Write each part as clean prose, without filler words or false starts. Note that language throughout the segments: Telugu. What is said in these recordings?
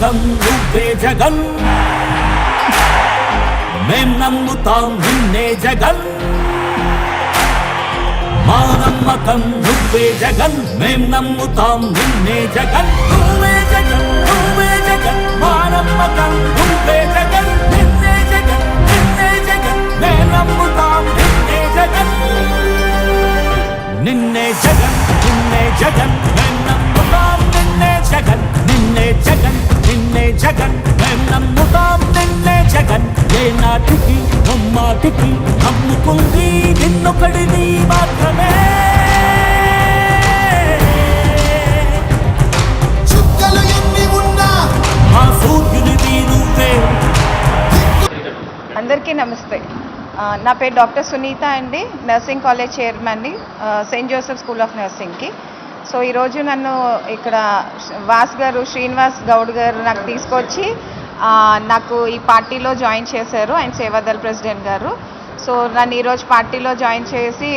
నమ్మకం నువ్వే జగన్ మేం నమ్ముతాం నిన్నే జగన్ మా నమ్మకం నువ్వే జగన్ మేం నమ్ముతాం నిన్నే జగన్ నువ్వే జగన్ నువ్వే జగన్ మా నమ్మకం నువ్వే జగన్ నిన్నే జగన్ నిన్నే జగన్ మేం నమ్ముతాం నిన్నే జగన్ నిన్నే జగన్ నిన్నే జగన్ మేం నమ్ముతాం నిన్నే జగన్ నిన్నే జగన్ నిన్నే జగన్ మేం నమ్ముతాం నిన్నే జగన్ ఏ నాటికి నమ్మాటికి నమ్ముకుంది నిన్నొకడిని మాత్రమే చుక్కలు ఎన్ని ఉన్నా మా సూర్యునిది నువ్వే. అందరికీ నమస్తే. నా పేరు డాక్టర్ సునీత అండి, నర్సింగ్ కాలేజ్ చైర్మన్ని, సెయింట్ జోసెఫ్ స్కూల్ ఆఫ్ నర్సింగ్కి. సో ఈరోజు నన్ను ఇక్కడ శ్రీనివాస్ గౌడ్ గారు నాకు తీసుకొచ్చి నాకు ఈ పార్టీలో జాయిన్ చేశారు. ఆయన సేవాదళ ప్రెసిడెంట్ గారు. సో నన్ను ఈరోజు పార్టీలో జాయిన్ చేసి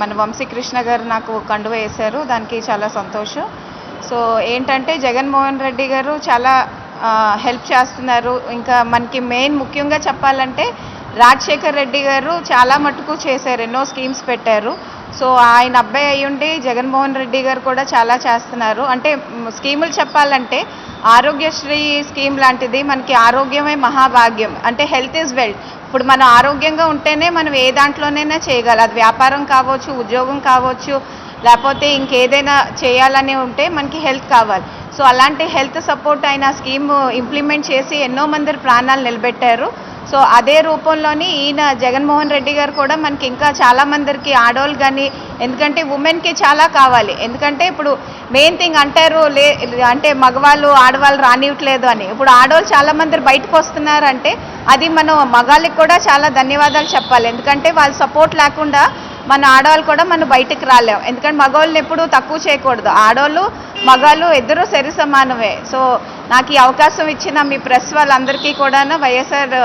మన వంశీకృష్ణ గారు నాకు కండువ వేశారు. దానికి చాలా సంతోషం. సో ఏంటంటే జగన్మోహన్ రెడ్డి గారు చాలా హెల్ప్ చేస్తున్నారు. ఇంకా మనకి ముఖ్యంగా చెప్పాలంటే రాజశేఖర్ రెడ్డి గారు చాలా మటుకు చేశారు, ఎన్నో స్కీమ్స్ పెట్టారు. సో ఆయన అబ్బాయి అయ్యుండి జగన్మోహన్ రెడ్డి గారు కూడా చాలా చేస్తున్నారు. అంటే స్కీములు చెప్పాలంటే ఆరోగ్యశ్రీ స్కీమ్ లాంటిది. మనకి ఆరోగ్యమే మహాభాగ్యం, అంటే హెల్త్ ఈజ్ వెల్త్. ఇప్పుడు మనం ఆరోగ్యంగా ఉంటేనే మనం ఏ దాంట్లోనైనా చేయగలం. అది వ్యాపారం కావచ్చు, ఉద్యోగం కావచ్చు, లేకపోతే ఇంకేదైనా చేయాలని ఉంటే మనకి హెల్త్ కావాలి. సో అలాంటి హెల్త్ సపోర్ట్ అయిన స్కీమ్ ఇంప్లిమెంట్ చేసి ఎన్నో మంది ప్రాణాలు నిలబెట్టారు. సో అదే రూపంలోని ఈయన జగన్మోహన్ రెడ్డి గారు కూడా మనకి ఇంకా చాలామందికి ఆడవాళ్ళు కానీ, ఎందుకంటే ఉమెన్కి చాలా కావాలి. ఎందుకంటే ఇప్పుడు మెయిన్ థింగ్ అంటారు అంటే మగవాళ్ళు ఆడవాళ్ళు రానివ్వట్లేదు అని. ఇప్పుడు ఆడవాళ్ళు చాలామంది బయటకు వస్తున్నారంటే అది మనం మగాళ్ళకి కూడా చాలా ధన్యవాదాలు చెప్పాలి. ఎందుకంటే వాళ్ళ సపోర్ట్ లేకుండా మన ఆడవాళ్ళు కూడా మనం బయటకు రాలేం. ఎందుకంటే మగవాళ్ళని ఎప్పుడూ తక్కువ చేయకూడదు. ఆడవాళ్ళు మగాళ్ళు ఇద్దరూ సరి సమానమే. సో నాకు ఈ అవకాశం ఇచ్చిన మీ ప్రెస్ వాళ్ళందరికీ కూడా వైఎస్ఆర్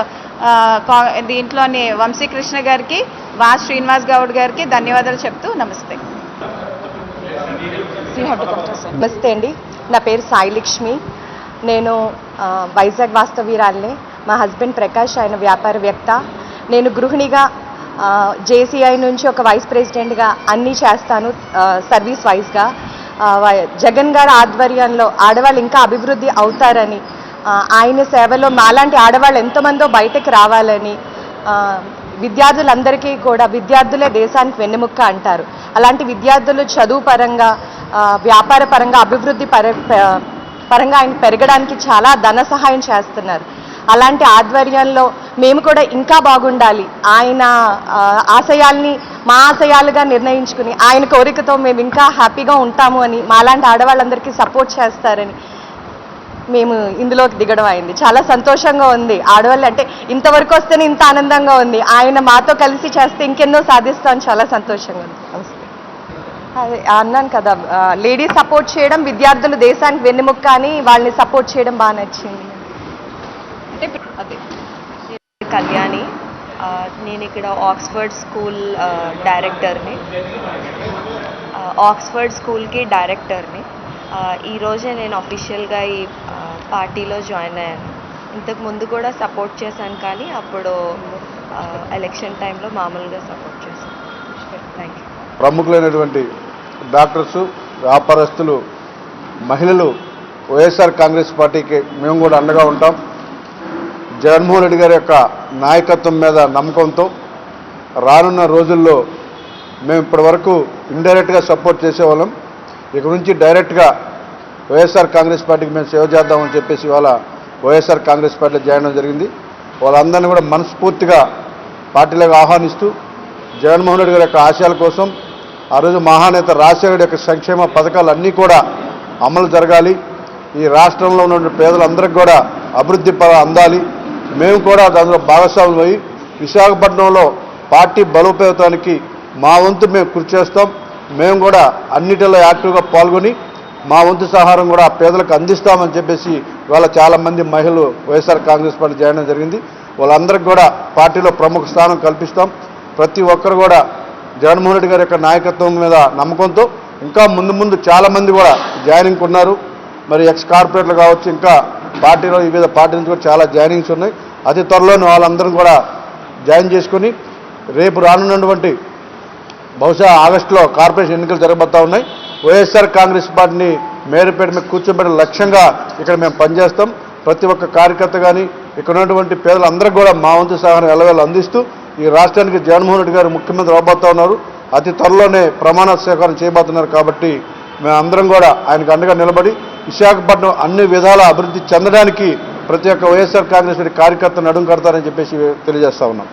దీంట్లోని వంశీకృష్ణ గారికి, శ్రీనివాస్ గౌడ్ గారికి ధన్యవాదాలు చెప్తూ నమస్తే. నమస్తే అండి, నా పేరు సాయి లక్ష్మి. నేను వైజాగ్ వాస్తవ్యురాల్ని. మా హస్బెండ్ ప్రకాష్, ఆయన వ్యాపారవేత్త. నేను గృహిణిగా జేసీఐ నుంచి ఒక వైస్ ప్రెసిడెంట్గా అన్నీ చేస్తాను, సర్వీస్ వైజ్గా. జగన్ గారి ఆధ్వర్యంలో ఆడవాళ్ళు ఇంకా అభివృద్ధి అవుతారని, ఆయన సేవలో మాలాంటి ఆడవాళ్ళు ఎంతోమందో బయటకు రావాలని, విద్యార్థులందరికీ కూడా విద్యార్థులే దేశానికి వెన్నెముక్క అంటారు. అలాంటి విద్యార్థులు చదువు పరంగా, వ్యాపార పరంగా, అభివృద్ధి పరంగా ఆయన పెరగడానికి చాలా ధన సహాయం చేస్తున్నారు. అలాంటి ఆధ్వర్యంలో మేము కూడా ఇంకా బాగుండాలి, ఆయన ఆశయాల్ని మా ఆశయాలుగా నిర్ణయించుకుని ఆయన కోరికతో మేము ఇంకా హ్యాపీగా ఉంటాము అని, మాలాంటి ఆడవాళ్ళందరికీ సపోర్ట్ చేస్తారని మేము ఇందులోకి దిగడం అయింది. చాలా సంతోషంగా ఉంది. ఆడవాళ్ళు అంటే ఇంతవరకు వస్తేనే ఇంత ఆనందంగా ఉంది. ఆయన మాతో కలిసి చేస్తే ఇంకెన్నో సాధిస్తామని చాలా సంతోషంగా ఉంది. నమస్తే. అదే అన్నాను కదా, లేడీస్ సపోర్ట్ చేయడం, విద్యార్థులు దేశానికి వెన్నెముక్క అని వాళ్ళని సపోర్ట్ చేయడం బాగా నచ్చింది. అదే కళ్యాణి, నేను ఇక్కడ ఆక్స్ఫర్డ్ స్కూల్ డైరెక్టర్ని, ఆక్స్ఫర్డ్ స్కూల్కి డైరెక్టర్ని. ఈరోజే నేను అఫీషియల్గా ఈ పార్టీలో జాయిన్ అయ్యాను. ఇంతకు ముందు కూడా సపోర్ట్ చేశాను, కానీ అప్పుడు ఎలక్షన్ టైంలో మామూలుగా సపోర్ట్ చేశాను. Thank you. ప్రముఖులైనటువంటి డాక్టర్సు, వ్యాపారస్తులు, మహిళలు వైఎస్ఆర్ కాంగ్రెస్ పార్టీకి మేము కూడా అండగా ఉంటాం. జగన్మోహన్ రెడ్డి గారి యొక్క నాయకత్వం మీద నమ్మకంతో రానున్న రోజుల్లో మేము ఇప్పటివరకు ఇండైరెక్ట్గా సపోర్ట్ చేసేవాళ్ళం. ఇక నుంచి డైరెక్ట్గా వైఎస్ఆర్ కాంగ్రెస్ పార్టీకి మేము సేవ చేద్దామని చెప్పేసి ఇవాళ వైఎస్ఆర్ కాంగ్రెస్ పార్టీలో జాయిన్ అవ్వడం జరిగింది. వాళ్ళందరినీ కూడా మనస్ఫూర్తిగా పార్టీలోకి ఆహ్వానిస్తూ జగన్మోహన్ రెడ్డి గారి యొక్క ఆశయాల కోసం, ఆ రోజు మహానేత రాజశేఖర్ యొక్క సంక్షేమ పథకాలన్నీ కూడా అమలు జరగాలి, ఈ రాష్ట్రంలో ఉన్న పేదలందరికీ కూడా అభివృద్ధి అందాలి, మేము కూడా దానిలో భాగస్వాములు అయ్యి విశాఖపట్నంలో పార్టీ బలోపేతానికి మా వంతు మేము కృషి చేస్తాం. మేము కూడా అన్నిటిలో యాక్టివ్గా పాల్గొని మా వంతు సహారం కూడా పేదలకు అందిస్తామని చెప్పేసి ఇవాళ చాలామంది మహిళలు వైఎస్ఆర్ కాంగ్రెస్ పార్టీ జాయిన్ జరిగింది. వాళ్ళందరికీ కూడా పార్టీలో ప్రముఖ స్థానం కల్పిస్తాం. ప్రతి ఒక్కరు కూడా జగన్మోహన్ రెడ్డి గారి యొక్క నాయకత్వం మీద నమ్మకంతో ఇంకా ముందు చాలామంది కూడా జాయినింగ్ ఉన్నారు. మరి ఎక్స్ కార్పొరేట్లు కావచ్చు, ఇంకా పార్టీలో వివిధ పార్టీ నుంచి కూడా చాలా జాయినింగ్స్ ఉన్నాయి. అతి త్వరలోనే వాళ్ళందరూ కూడా జాయిన్ చేసుకుని రేపు రానున్నటువంటి బహుశా ఆగస్టులో కార్పొరేషన్ ఎన్నికలు జరగబోతూ ఉన్నాయి. వైఎస్ఆర్ కాంగ్రెస్ పార్టీని మేరపేట మీద కూర్చోబెట్టే లక్ష్యంగా ఇక్కడ మేము పనిచేస్తాం. ప్రతి ఒక్క కార్యకర్త కానీ ఇక్కడ ఉన్నటువంటి పేదలందరికీ కూడా మా వంతు సహాయం ఎల్లవేళ అందిస్తూ ఈ రాష్ట్రానికి జగన్మోహన్ రెడ్డి గారు ముఖ్యమంత్రి అవబోతూ ఉన్నారు. అతి త్వరలోనే ప్రమాణ స్వీకారం చేయబోతున్నారు. కాబట్టి మేమందరం కూడా ఆయనకు అండగా నిలబడి విశాఖపట్నం అన్ని విధాల అభివృద్ధి చెందడానికి ప్రతి ఒక్క వైఎస్ఆర్ కాంగ్రెస్ పార్టీ కార్యకర్త నడుం కడతారని చెప్పేసి తెలియజేస్తా ఉన్నాం.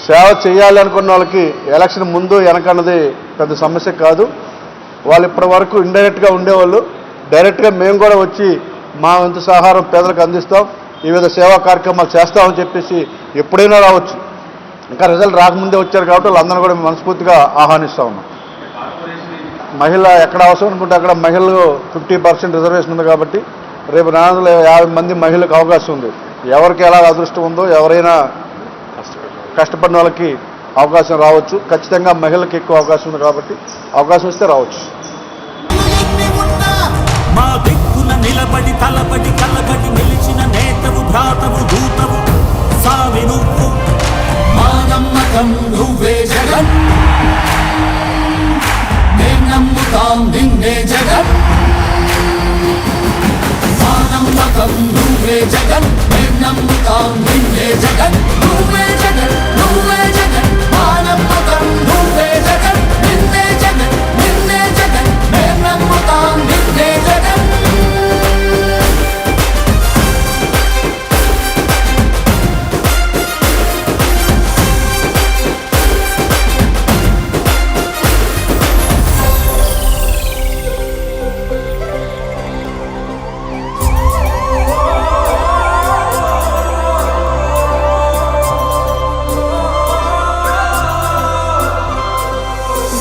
సేవ చేయాలి అనుకున్న వాళ్ళకి ఎలక్షన్ ముందు వెనకన్నది పెద్ద సమస్య కాదు. వాళ్ళు ఇప్పటి వరకు ఇండైరెక్ట్గా ఉండేవాళ్ళు. డైరెక్ట్గా మేము కూడా వచ్చి మా వంతు సహారం పేదలకు అందిస్తాం, వివిధ సేవా కార్యక్రమాలు చేస్తామని చెప్పేసి ఎప్పుడైనా రావచ్చు. ఇంకా రిజల్ట్ రాకముందే వచ్చారు కాబట్టి వాళ్ళందరూ కూడా మనస్ఫూర్తిగా ఆహ్వానిస్తూ ఉన్నాం. మహిళ ఎక్కడ అవసరం అనుకుంటే అక్కడ మహిళలు 50% రిజర్వేషన్ ఉంది కాబట్టి రేపు 450 మంది మహిళలకు అవకాశం ఉంది. ఎవరికి ఎలా అదృష్టం ఉందో ఎవరైనా కష్టపడిన వాళ్ళకి అవకాశం రావచ్చు. ఖచ్చితంగా మహిళలకు ఎక్కువ అవకాశం ఉంది కాబట్టి అవకాశం వస్తే రావచ్చు. ఎన్ని ఉన్నా మా దిక్కున నిలబడి తలబడి కలబడి నిలిచిన నేతవు భ్రాతవు దూతవు సావి నువ్వు మా నమ్మకం నువ్వే జగన్ మేం నమ్ముతాం నిన్నే జగన్ మా నమ్మకం నువ్వే జగన్ మేం నమ్ముతాం నిన్నే జగన్ నువ్వే జగన్ నువ్వే జగన్ మా నమ్మకం నువ్వే జగన్ నిన్నే జగన్ నిన్నే జగన్ మేం నమ్ముతాం నిన్నే జగన్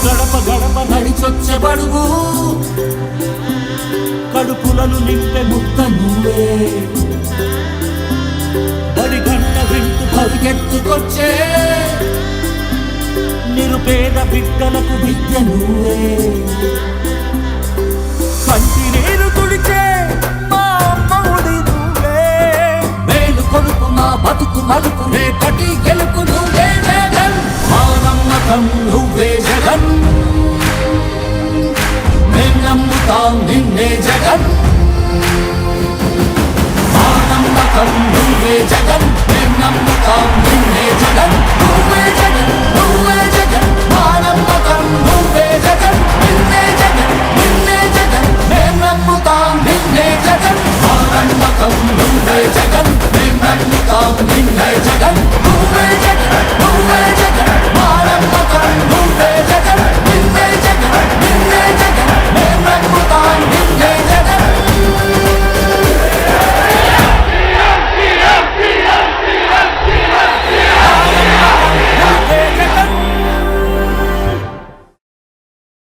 గడప గడప నడిచొచ్చే బడుగు కడుపులను నింపే ముద్ద నువ్వే బడి గంట వింటూ పరిగెత్తుకొచ్చే నిరుపేద బిడ్డలకు విద్య నువ్వే కంటి నీరు తుడిచే మా అమ్మఒడి నువ్వే మేలు కొడుకు మా బతుకు మలుపు రేపటి గెలుపు నువ్వే జగన్ మా నమ్మకం నువ్వే జగన్ మేం నమ్ముతాం నిన్నే జగన్ మా నమ్మకం నువ్వే జగన్ మేం నమ్ముతాం నిన్నే